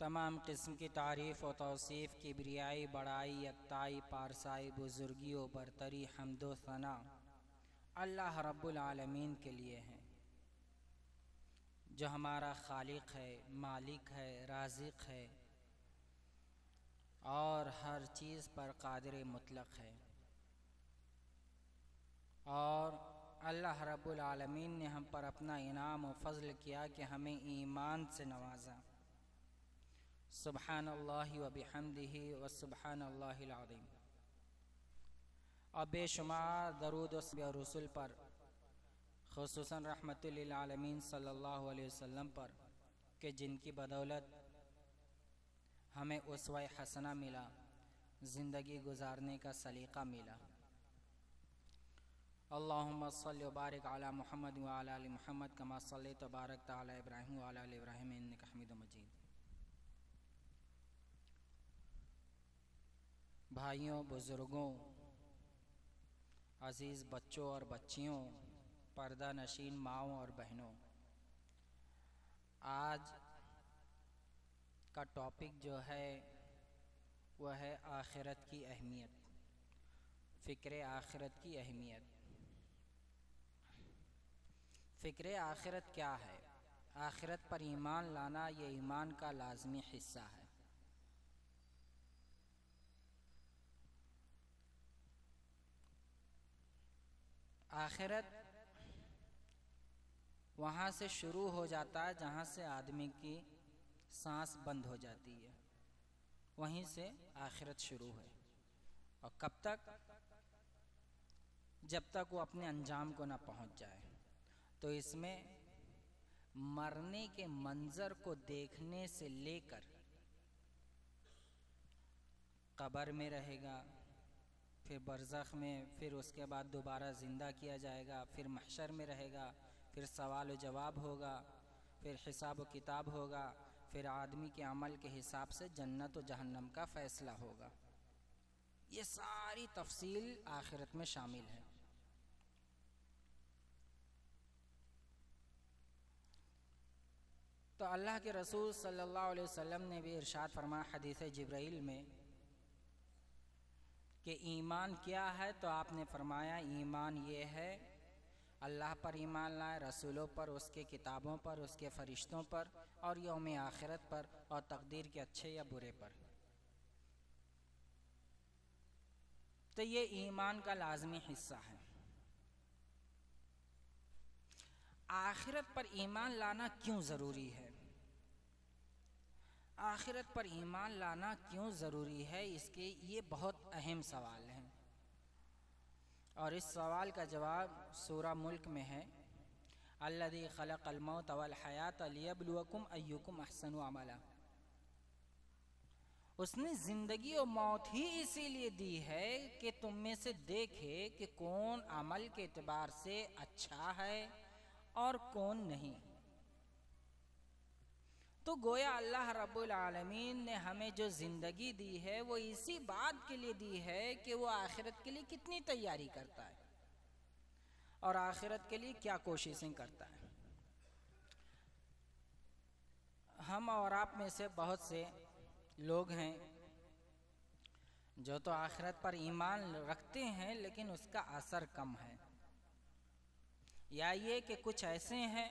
तमाम किस्म की तारीफ़ व तौसीफ़ किबरियाई बड़ाई यकताई पारसाई बुज़ुर्गी व बरतरी हम्दो सना अल्लाह रब्बुल आलमीन के लिए है, जो हमारा खालिक है, मालिक है, राज़िक है और हर चीज़ पर कादिर मुतलक है। और अल्लाह रब्बुल आलमीन ने हम पर अपना इनाम व फ़ज़ल किया कि हमें ईमान से नवाजा। सुब्हानल्लाहि व बिहम्दिही व सुब्हानल्लाहिल अज़ीम। और बेशुमार दरूद व रसूल पर, खुसूसन रहमतुल लिल आलमीन सल्लल्लाहु अलैहि वसल्लम पर, कि जिनकी बदौलत हमें उसवा हसना मिला, ज़िंदगी गुजारने का सलीक़ा मिला। अल्लाहुम्मा सल्लि व बारिक अला मुहम्मद व अला आलि मुहम्मद कमा सल्लैता व बारकता अला इब्राहीम व अला आलि इब्राहीम इन्नका हमीदुम मजीद। भाइयों, बुज़ुर्गों, अज़ीज़ बच्चों और बच्चियों, पर्दा नशीन माँओं और बहनों, आज का टॉपिक जो है वह है आखिरत की अहमियत, फ़िक्र आखिरत की अहमियत। फ़िक्र आखिरत क्या है? आखिरत पर ईमान लाना ये ईमान का लाज़मी हिस्सा है। आखिरत वहाँ से शुरू हो जाता है जहाँ से आदमी की सांस बंद हो जाती है, वहीं से आखिरत शुरू है। और कब तक? जब तक वो अपने अंजाम को ना पहुँच जाए। तो इसमें मरने के मंजर को देखने से लेकर कब्र में रहेगा, फिर बरज़ख में, फिर उसके बाद दोबारा ज़िंदा किया जाएगा, फिर महशर में रहेगा, फिर सवाल व जवाब होगा, फिर हिसाब व किताब होगा, फिर आदमी के अमल के हिसाब से जन्नत व जहन्नम का फ़ैसला होगा। ये सारी तफसील आखिरत में शामिल है। तो अल्लाह के रसूल सल्लल्लाहु अलैहि वसल्लम ने भी इरशाद फरमाया हदीस जिब्राइल में कि ईमान क्या है, तो आपने फरमाया ईमान ये है अल्लाह पर ईमान लाए, रसूलों पर, उसके किताबों पर, उसके फ़रिश्तों पर और यौम आखिरत पर और तकदीर के अच्छे या बुरे पर। तो ये ईमान का लाजमी हिस्सा है। आखिरत पर ईमान लाना क्यों ज़रूरी है? आखिरत पर ईमान लाना क्यों ज़रूरी है, इसके ये बहुत अहम सवाल है और इस सवाल का जवाब सूरा मुल्क में है, अल्लज़ी खलक़ल मौत वल हयात लियब्लुवकुम अय्युकुम अहसनु अमला। उसने ज़िंदगी और मौत ही इसीलिए दी है कि तुम में से देखे कि कौन अमल के एतबार से अच्छा है और कौन नहीं। तो गोया अल्लाह रब्बुल आलमीन ने हमें जो ज़िंदगी दी है वो इसी बात के लिए दी है कि वो आखिरत के लिए कितनी तैयारी करता है और आखिरत के लिए क्या कोशिशें करता है। हम और आप में से बहुत से लोग हैं जो तो आखिरत पर ईमान रखते हैं लेकिन उसका असर कम है, या ये कि कुछ ऐसे हैं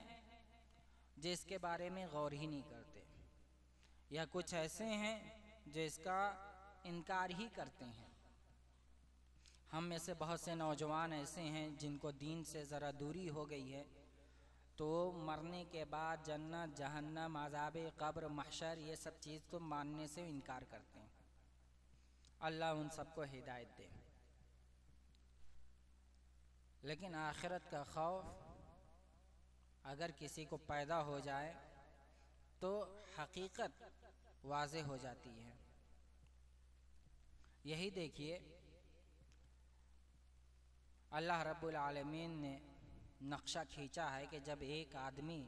जिसके बारे में गौर ही नहीं करते, या कुछ ऐसे हैं जो इसका इनकार ही करते हैं। हम में से बहुत से नौजवान ऐसे हैं जिनको दीन से ज़रा दूरी हो गई है, तो मरने के बाद जन्नत, जहन्नम, अज़ाबे क़ब्र, महशर, ये सब चीज़ तो मानने से इनकार करते हैं। अल्लाह उन सबको हिदायत दे। लेकिन आखिरत का खौफ अगर किसी को पैदा हो जाए तो हकीकत वाज़े हो जाती है। यही देखिए अल्लाह रब्बुल आलमीन ने नक्शा खींचा है कि जब एक आदमी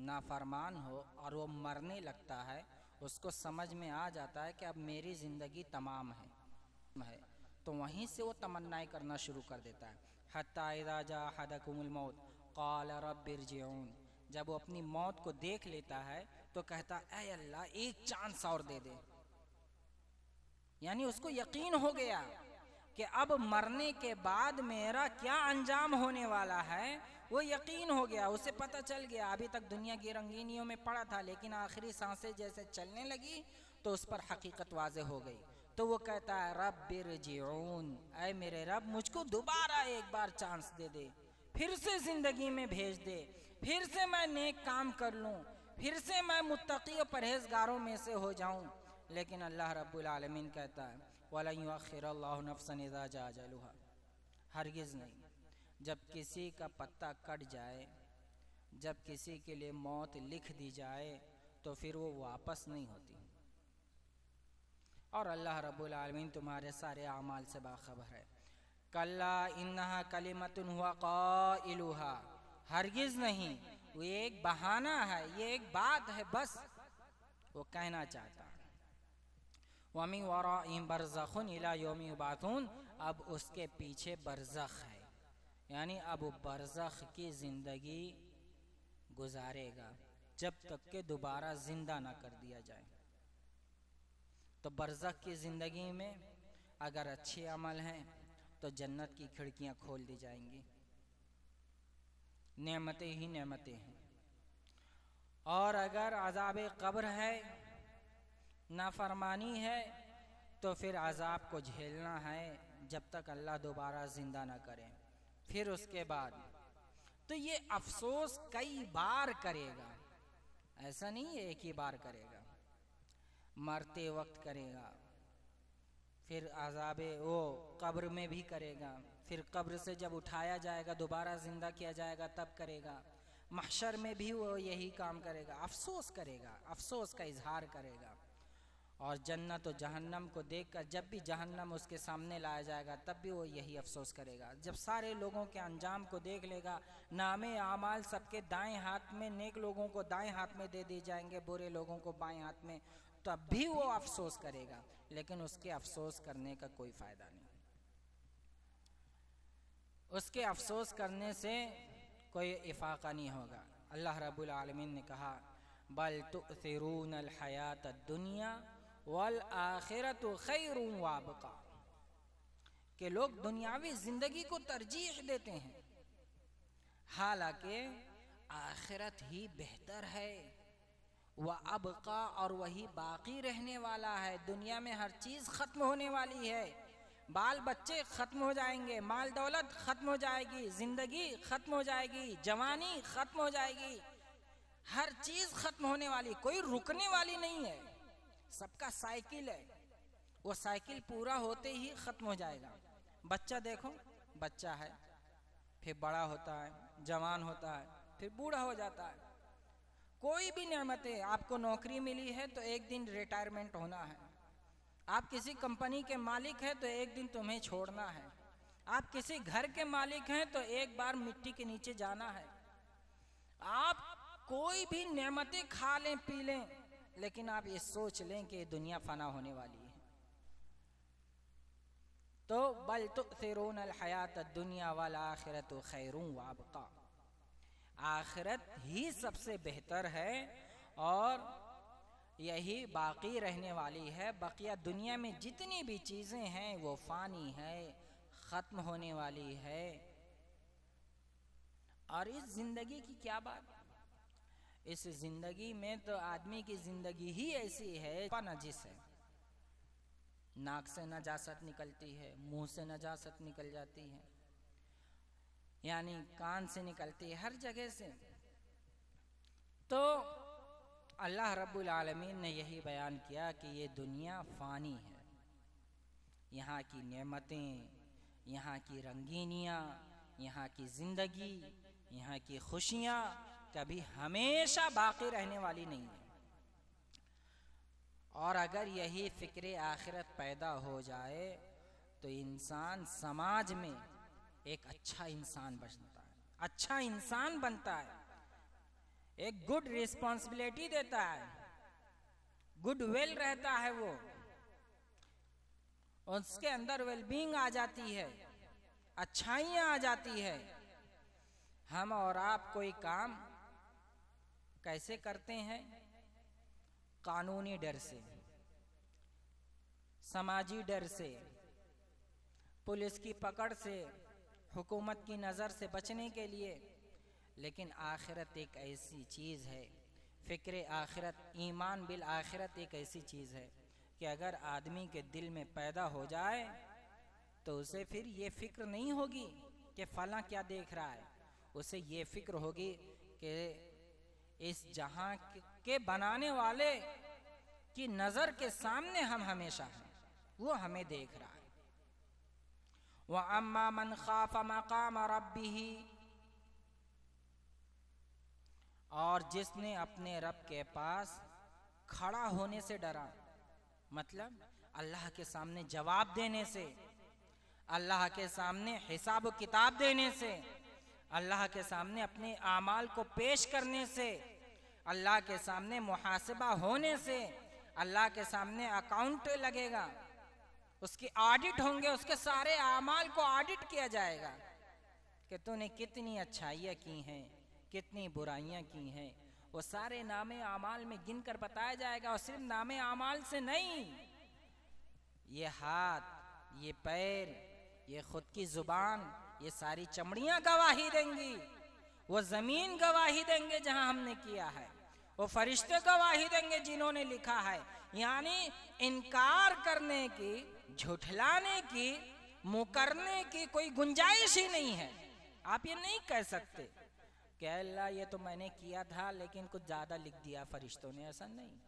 नाफरमान हो और वो मरने लगता है, उसको समझ में आ जाता है कि अब मेरी ज़िंदगी तमाम है, तो वहीं से वो तमन्नाएं करना शुरू कर देता है। हत्ता इज़ा जा अहदकुमुल मौत क़ाल रब्बि इरजिऊन। जब वो अपनी मौत को देख लेता है तो कहता है, ऐ अल्लाह एक चांस और दे दे। यानी उसको यकीन हो गया कि अब मरने के बाद मेरा क्या अंजाम होने वाला है, वो यकीन हो गया, उसे पता चल गया। अभी तक दुनिया की रंगीनियों में पड़ा था, लेकिन आखिरी सांसें जैसे चलने लगी तो उस पर हकीकत वाज़े हो गई। तो वो कहता है रब्बि इरजिऊन, ऐ मेरे रब मुझको दोबारा एक बार चांस दे दे, फिर से ज़िंदगी में भेज दे, फिर से मैं नेक काम कर लूँ, फिर से मैं मुत्तकी और परहेज़गारों में से हो जाऊँ। लेकिन अल्लाह रब्बुल आलमीन कहता है वलन युअख्खिरुल्लाहु नफ्सन इज़ा जाअ अजलुहा, हरगिज़ नहीं। जब किसी का पत्ता कट जाए, जब किसी के लिए मौत लिख दी जाए तो फिर वो वापस नहीं होती। और अल्लाह रब्बुल आलमीन तुम्हारे सारे आमाल से बाखबर है। कल्ला इन्नहा कलिमतुन हुवा क़ाइलुहा, हरगिज़ नहीं, वो एक बहाना है, ये एक बात है, बस वो कहना चाहता है। वमी वराइहिम बरज़खुन इला यौमि युबअथून, अब उसके पीछे बरज़ख है, यानी अब वो बरज़ख की ज़िंदगी गुजारेगा जब तक के दोबारा ज़िंदा ना कर दिया जाए। तो बरज़ख की ज़िंदगी में अगर अच्छे अमल हैं तो जन्नत की खिड़कियां खोल दी जाएंगी, नेमतें ही नेमतें हैं। और अगर अज़ाब क़ब्र है, नाफरमानी है, तो फिर अज़ाब को झेलना है जब तक अल्लाह दोबारा ज़िंदा ना करे। फिर उसके बाद तो ये अफसोस कई बार करेगा, ऐसा नहीं है एक ही बार करेगा, मरते वक्त करेगा, फिर अज़ाबे वो कब्र में भी करेगा, फिर कब्र से जब उठाया जाएगा दोबारा ज़िंदा किया जाएगा तब करेगा, महशर में भी वो यही काम करेगा, अफसोस करेगा, अफसोस का इजहार करेगा। और जन्नत और जहन्नम को देखकर जब भी जहन्नम उसके सामने लाया जाएगा तब भी वो यही अफसोस करेगा। जब सारे लोगों के अंजाम को देख लेगा, नामे आमाल सबके दाएं हाथ में, नेक लोगों को दाएं हाथ में दे दिए जाएंगे, बुरे लोगों को बाएं हाथ में, तब भी वो अफसोस करेगा। लेकिन उसके अफसोस करने का कोई फायदा नहीं, उसके अफसोस करने से कोई इफाका नहीं होगा। अल्लाह रब्बुल आलमीन ने कहा, बल तु'थिरून अल हयात दुनिया वल आखिरतु खैरुन व अबका, कि लोग दुनियावी जिंदगी को तरजीह देते हैं, हालांकि आखिरत ही बेहतर है। व अबका, और वही बाकी रहने वाला है। दुनिया में हर चीज खत्म होने वाली है, बाल बच्चे खत्म हो जाएंगे, माल दौलत खत्म हो जाएगी, जिंदगी खत्म हो जाएगी, जवानी खत्म हो जाएगी, हर चीज खत्म होने वाली, कोई रुकने वाली नहीं है। सबका साइकिल है, वो साइकिल पूरा होते ही खत्म हो जाएगा। बच्चा देखो, बच्चा है, फिर बड़ा होता है, जवान होता है, फिर बूढ़ा हो जाता है। कोई भी नेमतें, आपको नौकरी मिली है तो एक दिन रिटायरमेंट होना है, आप किसी कंपनी के मालिक हैं तो एक दिन तुम्हें छोड़ना है, आप किसी घर के मालिक हैं तो एक बार मिट्टी के नीचे जाना है। आप कोई भी नेमतें खा लें पी लें, लेकिन आप ये सोच लें कि दुनिया फना होने वाली है। तो बल तु'थिरून अल हयात दुनिया वल आखिरतु खैरुन व अबका, आखिरत ही सबसे बेहतर है और यही बाकी रहने वाली है। बकिया दुनिया में जितनी भी चीजें हैं वो फानी है, खत्म होने वाली है। और इस जिंदगी की क्या बात, इस जिंदगी में तो आदमी की जिंदगी ही ऐसी है, नजिस है, नाक से नजासत निकलती है, मुंह से नजासत निकल जाती है, यानी कान से निकलती है, हर जगह से। तो अल्लाह रब्बुल आलमीन ने यही बयान किया कि ये दुनिया फानी है, यहाँ की नेमतें, यहाँ की रंगीनियाँ, यहाँ की जिंदगी, यहाँ की खुशियाँ कभी हमेशा बाकी रहने वाली नहीं है। और अगर यही फिक्र आखिरत पैदा हो जाए तो इंसान समाज में एक अच्छा इंसान बनता है, अच्छा इंसान बनता है, एक गुड रिस्पॉन्सिबिलिटी देता है, गुड विल रहता है, वो उसके अंदर वेलबींग आ जाती है, अच्छाइयाँ आ जाती है। हम और आप कोई काम कैसे करते हैं? कानूनी डर से, समाजी डर से, पुलिस की पकड़ से, हुकूमत की नज़र से बचने के लिए। लेकिन आखिरत एक ऐसी चीज़ है, फ़िक्र आखिरत, ईमान बिल आखिरत एक ऐसी चीज़ है कि अगर आदमी के दिल में पैदा हो जाए तो उसे फिर ये फ़िक्र नहीं होगी कि फ़लाँ क्या देख रहा है, उसे ये फ़िक्र होगी कि इस जहां के बनाने वाले की नजर के सामने हम हमेशा हैं, वो हमें देख रहा है। व अम्मा मन खाफ मकाम रब्बिही, और जिसने अपने रब के पास खड़ा होने से डरा, मतलब अल्लाह के सामने जवाब देने से, अल्लाह के सामने हिसाब किताब देने से, अल्लाह के सामने अपने आमाल को पेश करने से, अल्लाह के सामने मुहासिबा होने से, अल्लाह के सामने अकाउंट लगेगा, उसकी ऑडिट होंगे, उसके सारे आमाल को ऑडिट किया जाएगा कि तूने कितनी अच्छाइयाँ की हैं, कितनी बुराइयाँ की हैं। वो सारे नामे आमाल में गिन कर बताया जाएगा। और सिर्फ नामे आमाल से नहीं, ये हाथ, ये पैर, ये खुद की जुबान, ये सारी चमड़ियाँ गवाही देंगी, वो जमीन गवाही देंगे जहां हमने किया है, वो फरिश्ते गवाही देंगे जिन्होंने लिखा है। यानी इनकार करने की, झुठलाने की, मुकरने की कोई गुंजाइश ही नहीं है। आप ये नहीं कह सकते कि अल्लाह ये तो मैंने किया था लेकिन कुछ ज्यादा लिख दिया फरिश्तों ने, ऐसा नहीं।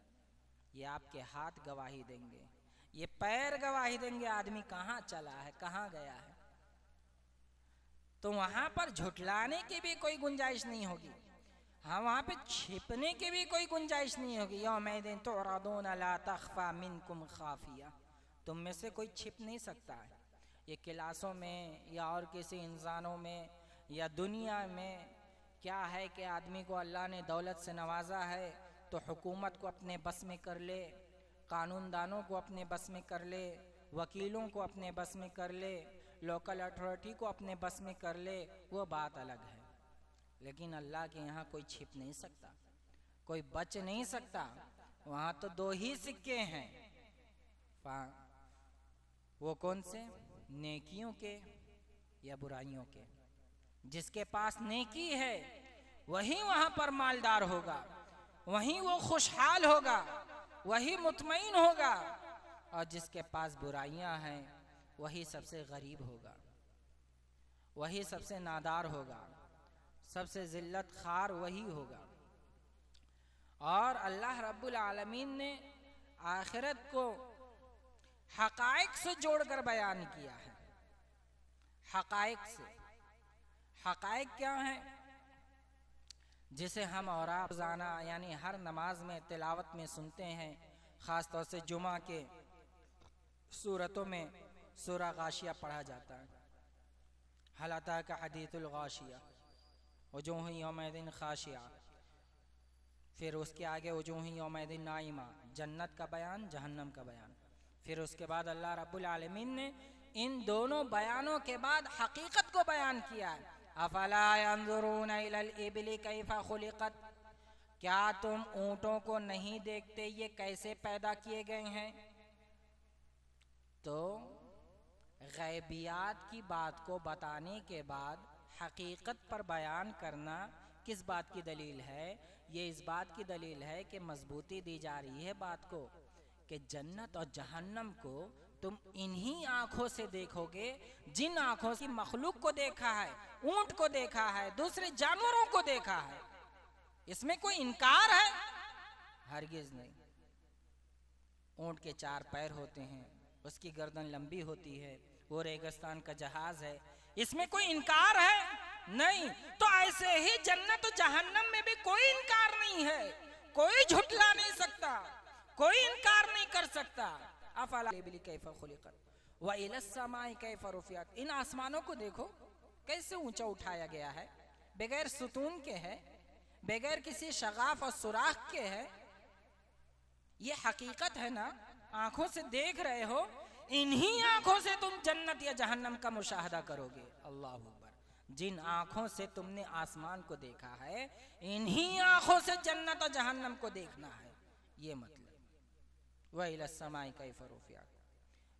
ये आपके हाथ गवाही देंगे, ये पैर गवाही देंगे आदमी कहाँ चला है, कहाँ गया है। तो वहां पर झुठलाने की भी कोई गुंजाइश नहीं होगी। हाँ, वहां पे छिपने की भी कोई गुंजाइश नहीं होगी। यौमैदिन तुअरदून ला तख्फा मिनकुम खाफिया, तुम में से कोई छिप नहीं सकता है। ये क्लासों में या और किसी इंसानों में या दुनिया में क्या है कि आदमी को अल्लाह ने दौलत से नवाजा है तो हुकूमत को अपने बस में कर ले, कानूनदानों को अपने बस में कर ले, वकीलों को अपने बस में कर ले, लोकल अथॉरिटी को अपने बस में कर ले, वो बात अलग है। लेकिन अल्लाह के यहाँ कोई छिप नहीं सकता, कोई बच नहीं सकता। वहाँ तो दो ही सिक्के हैं, वो कौन से? नेकियों के या बुराइयों के। जिसके पास नेकी है वही वहाँ पर मालदार होगा, वही वो खुशहाल होगा, वही मुतमईन होगा, और जिसके पास बुराइयां हैं वही सबसे गरीब होगा, वही सबसे नादार होगा, सबसे जिल्लत खार वही होगा। और अल्लाह रब्बुल आलमीन ने आखिरत को हकायक से जोड़कर बयान किया है। हकायक से, हकायक क्या है? जिसे हम और आप रोज़ाना यानी हर नमाज में तिलावत में सुनते हैं, ख़ास तौर से जुमा के सूरतों में सूरा गाशिया पढ़ा जाता है। हल अता का हदीथुल गाशिया, वजूह यौमैदिन खाशिया, फिर उसके आगे वजूह यौमैदिन नाइमा, जन्नत का बयान, जहन्नम का बयान। फिर उसके बाद अल्लाह रब्बुल आलमीन ने इन दोनों बयानों के बाद हकीकत को बयान किया है। अफला यंजुरूना इलल इबली कैफा खुलिकत, क्या तुम ऊंटों को नहीं देखते ये कैसे पैदा किए गए हैं? तो गैबियात की बात को बताने के बाद हकीकत पर बयान करना किस बात की दलील है? ये इस बात की दलील है कि मजबूती दी जा रही है बात को कि जन्नत और जहन्नम को तुम इन्हीं आंखों से देखोगे जिन आंखों से मखलूक को देखा है, ऊंट को देखा है, दूसरे जानवरों को देखा है। इसमें कोई इनकार है? हरगिज नहीं। ऊंट के 4 पैर होते हैं, उसकी गर्दन लंबी होती है, वो रेगिस्तान का जहाज है, इसमें कोई इनकार है? नहीं। तो ऐसे ही जन्नत और जहन्नम में भी कोई इनकार नहीं है, कोई झुटला नहीं सकता, कोई इनकार नहीं कर सकता। अफला कैफा खुलिकत व इलस समाई कैफा रुफियत, इन आसमानों को देखो कैसे ऊंचा उठाया गया है, बगैर सुतून के है, बगैर किसी शगाफ और सुराख के है। ये हकीकत है ना, आंखों से देख रहे हो, इन्हीं आंखों से तुम जन्नत या जहन्नम का मुशाहदा करोगे। अल्लाह अकबर। जिन आंखों से तुमने आसमान को देखा है, इन्हीं आंखों से जन्नत और जहन्नम को देखना है, ये मतलब। वइलस समाई कैफा रुफियत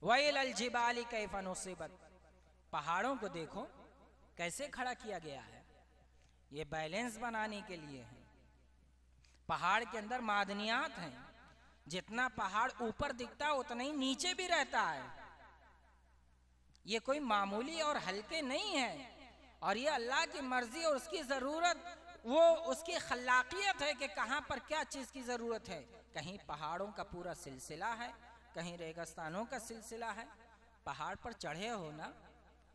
वइलल जिबाली कैफा नुसिबत, पहाड़ों को देखो कैसे खड़ा किया गया है, ये बैलेंस बनाने के लिए है। पहाड़ के अंदर मादनियात हैं, जितना पहाड़ ऊपर दिखता है उतना ही नीचे भी रहता है। ये कोई मामूली और हल्के नहीं है, और ये अल्लाह की मर्जी और उसकी ज़रूरत, वो उसकी खलाकियत है कि कहाँ पर क्या चीज़ की ज़रूरत है। कहीं पहाड़ों का पूरा सिलसिला है, कहीं रेगिस्तानों का सिलसिला है। पहाड़ पर चढ़े हो ना,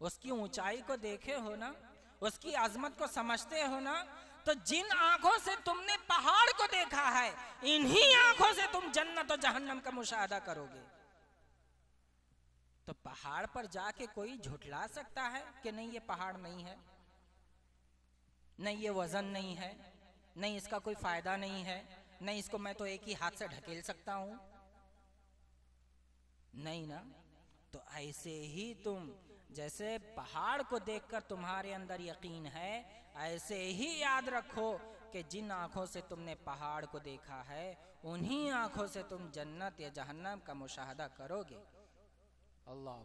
उसकी ऊंचाई को देखे हो ना, उसकी अजमत को समझते हो ना, तो जिन आंखों से तुमने पहाड़ को देखा है, इन्हीं आंखों से तुम जन्नत और जहन्नम का मुशाहदा करोगे। तो पहाड़ पर जाके कोई झुठला सकता है कि नहीं ये पहाड़ नहीं है, नहीं ये वजन नहीं है, नहीं इसका कोई फायदा नहीं है, नहीं इसको मैं तो एक ही हाथ से ढकेल सकता हूं? नहीं ना। तो ऐसे ही तुम जैसे पहाड़ को देखकर तुम्हारे अंदर यकीन है, ऐसे ही याद रखो कि जिन आंखों से तुमने पहाड़ को देखा है, उन्हीं आंखों से तुम जन्नत या जहन्नम का मुशाहदा करोगे। अल्लाह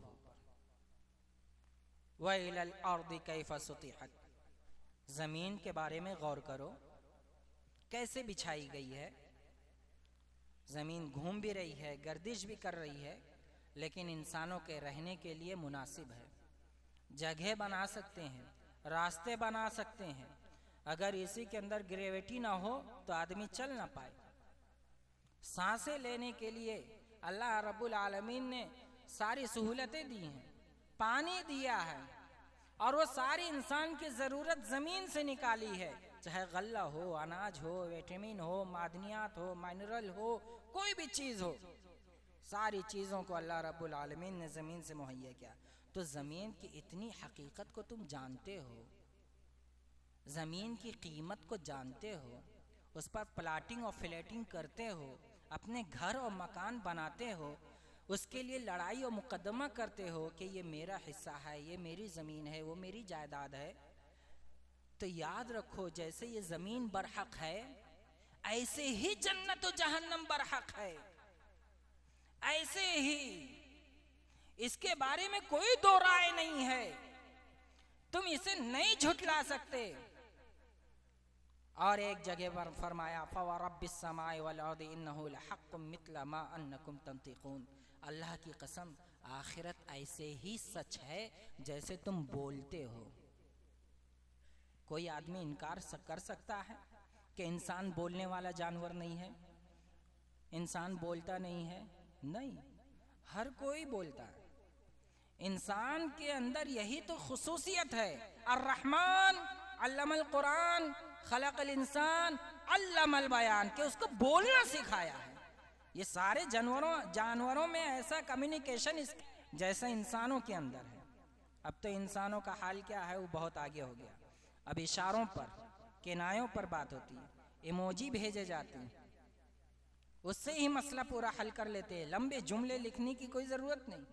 व इलल अर्दि कैफा सुतिहत, जमीन के बारे में गौर करो कैसे बिछाई गई है। जमीन घूम भी रही है, गर्दिश भी कर रही है, लेकिन इंसानों के रहने के लिए मुनासिब है। जगह बना सकते हैं, रास्ते बना सकते हैं। अगर इसी के अंदर ग्रेविटी ना हो तो आदमी चल ना पाए। सांसें लेने के लिए अल्लाह रब्बुल आलमीन ने सारी सहूलतें दी हैं, पानी दिया है, और वो सारी इंसान की ज़रूरत ज़मीन से निकाली है, चाहे गल्ला हो, अनाज हो, विटामिन हो, मादनियात हो, मिनरल हो, कोई भी चीज़ हो, सारी चीज़ों को अल्लाह रब्बुल आलमीन ने ज़मीन से मुहैया किया। तो ज़मीन की इतनी हकीकत को तुम जानते हो, ज़मीन की कीमत को जानते हो, उस पर प्लाटिंग और फ्लैटिंग करते हो, अपने घर और मकान बनाते हो, उसके लिए लड़ाई और मुकदमा करते हो कि ये मेरा हिस्सा है, ये मेरी ज़मीन है, वो मेरी जायदाद है। तो याद रखो, जैसे ये ज़मीन बरहक है, ऐसे ही जन्नत और जहन्नम बरहक है, ऐसे ही। इसके बारे में कोई दो राय नहीं है, तुम इसे नहीं झुठला सकते। और एक जगह पर फरमाया फवरब्बिस समाई वल अर्दि इन्नहु लहक्कुम मिथला मा अन्नकुम तंतिकून। अल्लाह की कसम, आखिरत ऐसे ही सच है जैसे तुम बोलते हो। कोई आदमी इनकार कर सकता है कि इंसान बोलने वाला जानवर नहीं है? इंसान बोलता नहीं है? नहीं, हर कोई बोलता है। इंसान के अंदर यही तो खुसूसियत है। अर्रहमान अल्लमल कुरान खलकल इंसान अल्लमल बयान, के उसको बोलना सिखाया है। ये सारे जानवरों में ऐसा कम्युनिकेशन जैसा इंसानों के अंदर है। अब तो इंसानों का हाल क्या है, वो बहुत आगे हो गया। अब इशारों पर, किनायों पर बात होती है, इमोजी भेजे जाते हैं, उससे ही मसला पूरा हल कर लेते हैं। लंबे जुमले लिखने की कोई ज़रूरत नहीं।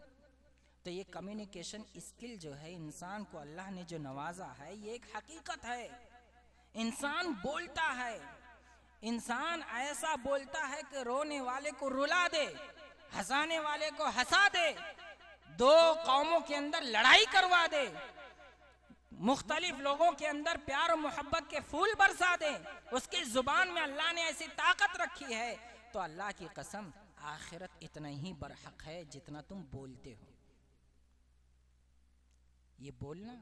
तो ये कम्युनिकेशन स्किल जो है इंसान को अल्लाह ने जो नवाजा है, ये एक हकीकत है। इंसान बोलता है, इंसान ऐसा बोलता है कि रोने वाले को रुला दे, हंसाने वाले को हंसा दे, दो कौमों के अंदर लड़ाई करवा दे, मुख्तलिफ लोगों के अंदर प्यार और मोहब्बत के फूल बरसा दे। उसकी जुबान में अल्लाह ने ऐसी ताकत रखी है। तो अल्लाह की कसम, आखिरत इतना ही बरहक है जितना तुम बोलते हो। ये बोलना,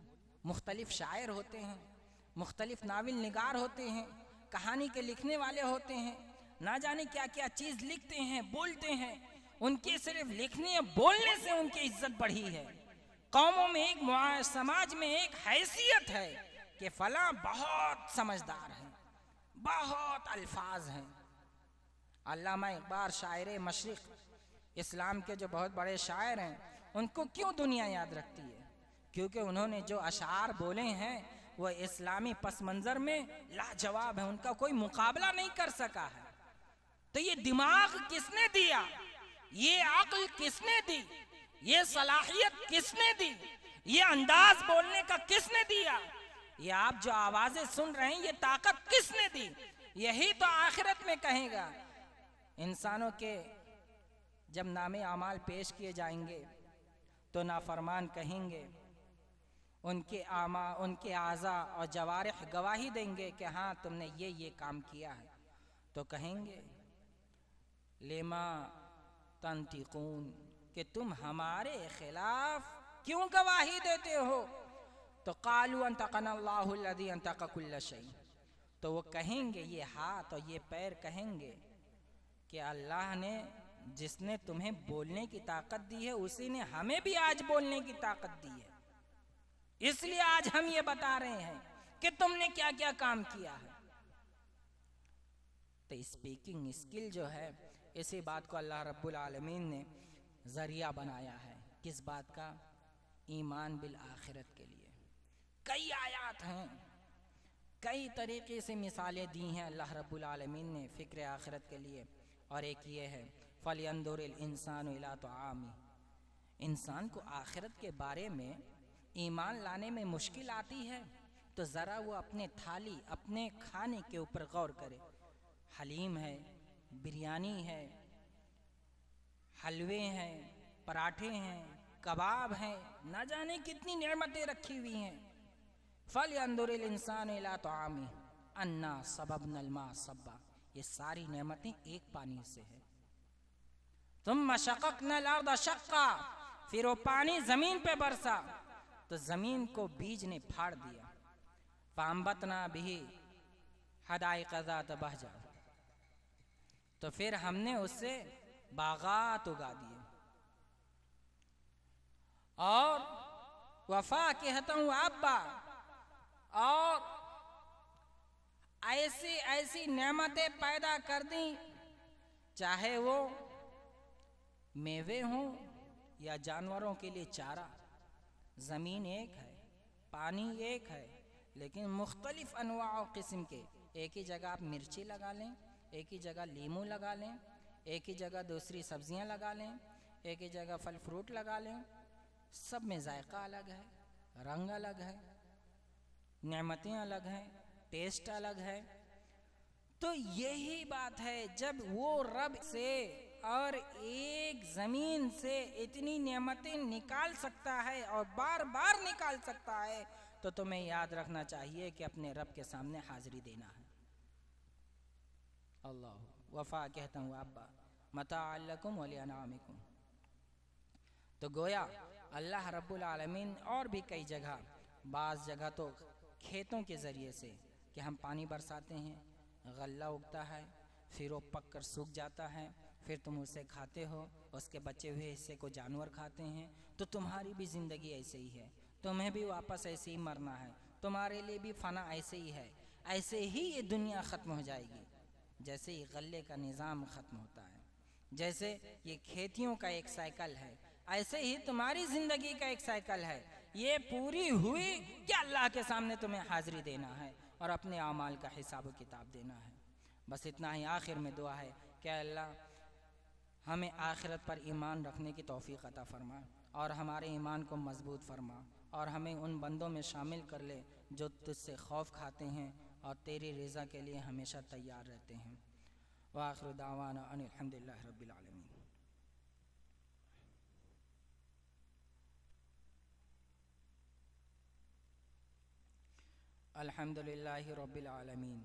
मुख्तलिफ शायर होते हैं, मुख्तलिफ नाविल निगार होते हैं, कहानी के लिखने वाले होते हैं, ना जाने क्या क्या चीज़ लिखते हैं, बोलते हैं। उनके सिर्फ लिखने या बोलने से उनकी इज्जत बढ़ी है। कौमों में एक, समाज में एक हैसियत है कि फला बहुत समझदार है, बहुत अल्फाज हैं। अल्लामा इकबाल शायर मशरिक़, इस्लाम के जो बहुत बड़े शायर हैं, उनको क्यों दुनिया याद रखती है? क्योंकि उन्होंने जो अशार बोले हैं वो इस्लामी पस मंज़र में लाजवाब है, उनका कोई मुकाबला नहीं कर सका है। तो ये दिमाग किसने दिया, ये अक्ल किसने दी, ये सलाहियत किसने दी, ये अंदाज बोलने का किसने दिया, ये आप जो आवाजें सुन रहे हैं, ये ताकत किसने दी? यही तो आखिरत में कहेगा। इंसानों के जब नामे अमाल पेश किए जाएंगे तो नाफरमान कहेंगे, उनके आज़ा और जवारिह गवाही देंगे कि हाँ तुमने ये काम किया है। तो कहेंगे लेमा तंतिकून, कि तुम हमारे खिलाफ क्यों गवाही देते हो? तो कालू अंतकनल्लाहु अल्लज़ी अंतक कुल्ल शै, तो वो कहेंगे, ये हाथ और ये पैर कहेंगे कि अल्लाह ने जिसने तुम्हें बोलने की ताकत दी है, उसी ने हमें भी आज बोलने की ताकत दी है। इसलिए आज हम ये बता रहे हैं कि तुमने क्या क्या काम किया है। तो स्पीकिंग स्किल जो है, इसी बात को अल्लाह रब्बुल आलमीन ने जरिया बनाया है। किस बात का? ईमान बिल आखिरत के लिए। कई आयात हैं, कई तरीके से मिसालें दी हैं अल्लाह रब्बुल आलमीन ने फ़िक्र आखिरत के लिए। और एक ये है फलयंदुरिल इंसानु इला तआमी, इंसान को आखिरत के बारे में ईमान लाने में मुश्किल आती है तो ज़रा वो अपने थाली, अपने खाने के ऊपर गौर करे। हलीम है, बिरयानी है, हलवे हैं, पराठे हैं, कबाब हैं, ना जाने कितनी नेमतें रखी हुई हैं। फलयंदुरिल इंसान इला तआमी अन्ना सबबनल मा सब्बा, ये सारी नेमतें एक पानी से है। तुम शक़क़नल अर्द शक़्क़ा, फिर वो पानी जमीन पे बरसा तो जमीन को बीज ने फाड़ दिया। फांबतना बिही हदाइक़ ज़ात बहजा, तो फिर हमने उससे बागात उगा दिए। और वफा कहता हूँ अब्बा, और ऐसी ऐसी नेमतें पैदा कर दी, चाहे वो मेवे हों या जानवरों के लिए चारा। ज़मीन एक है, पानी एक है, लेकिन मुख्तलिफ अनवा और किस्म के। एक ही जगह आप मिर्ची लगा लें, एक ही जगह लीमू लगा लें, एक ही जगह दूसरी सब्जियां लगा लें, एक ही जगह फल फ्रूट लगा लें, सब में जायका अलग है, रंग अलग है, नेमतें अलग हैं, टेस्ट अलग है। तो यही बात है, जब वो रब से और एक ज़मीन से इतनी नेमतें निकाल सकता है और बार बार निकाल सकता है, तो तुम्हें याद रखना चाहिए कि अपने रब के सामने हाजिरी देना है। अल्लाह वफ़ा कहता हूँ अब्बा मताअल्लकुम व लिअनआमिकुम। तो गोया अल्लाह रब्बुल आलमीन और भी कई जगह, बाज़ जगह तो खेतों के ज़रिए से कि हम पानी बरसाते हैं, गल्ला उगता है, फिर वो पक कर सूख जाता है, फिर तुम उसे खाते हो, उसके बचे हुए हिस्से को जानवर खाते हैं। तो तुम्हारी भी ज़िंदगी ऐसे ही है, तुम्हें भी वापस ऐसे ही मरना है, तुम्हारे लिए भी फना ऐसे ही है। ऐसे ही ये दुनिया ख़त्म हो जाएगी, जैसे ये गल्ले का निज़ाम ख़त्म होता है, जैसे ये खेतियों का एक साइकिल है, ऐसे ही तुम्हारी ज़िंदगी का एक साइकिल है। ये पूरी हुई कि अल्लाह के सामने तुम्हें हाज़िरी देना है और अपने आमाल का हिसाब किताब देना है। बस इतना ही। आखिर में दुआ है कि अल्लाह हमें आखिरत पर ईमान रखने की तौफीक अता फरमा और हमारे ईमान को मजबूत फरमा और हमें उन बंदों में शामिल कर ले जो तुझसे खौफ खाते हैं और तेरी रज़ा के लिए हमेशा तैयार रहते हैं। व आखिर दावाना अनिल हम्दुलिल्लाहि रब्बिल आलमीन। अल्हम्दुलिल्लाहि रब्बिल आलमीन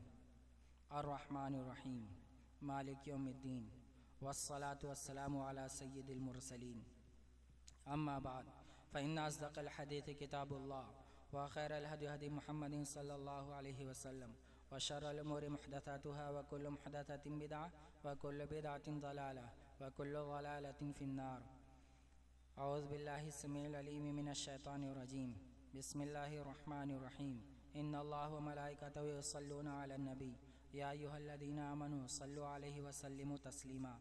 अर्रहमानिर रहीम मालिक यौमिद्दीन वस्सलातु वस्सलामु अला सय्यिदिल मुरसलीन अम्मा बाद फ़इन्न अस्दक़ल हदीस किताबुल्लाह व खैरल हदी हदी मुहम्मदिन सल्लल्लाहु अलैहि वसल्लम व शर्रल उमूरि मुहदसातुहा व कुल्लु मुहदसातिन बिदअह व कुल्लु बिदअतिन ज़लालह व कुल्लु ज़लालतिन फिन्नार। औज़ु बिल्लाहि समीउल अलीम मिनश शैतानिर रजीम। बिस्मिल्लाहिर रहमानिर रहीम। इन्नल्लाह व मलाइकतहु युसल्लूना अलन नबी या अय्युहल्लज़ीना आमनू सल्लु अलैहि व सल्लिमू तस्लीमा।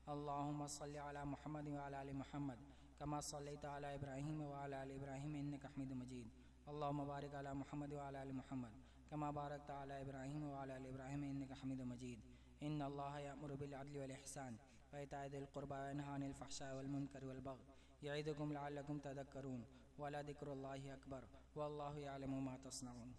अल्लाहुम्मा सल्लि अला मुहम्मद व अला आलि मुहम्मद कमा सल्लैता अला इब्राहीम व अला आलि इब्राहीम इन्नका हमीदुम मजीद। अल्लाहुम्मा बारिक अला मुहम्मद व अला आलि मुहम्मद कमा बारकता अला इब्राहीम व अला आलि इब्राहीम इन्नका हमीदुम मजीद। इन्नल्लाह यअमुरु बिल अदलि वल इहसान व इताइ ज़िल क़ुर्बा व यनहा अनिल फ़हशाइ वल मुनकरि वल बग़य यइदुकुम लअल्लकुम तज़क्करून व लज़िक्रुल्लाहि अकबर वल्लाहु यअलमु मा तस्नऊन।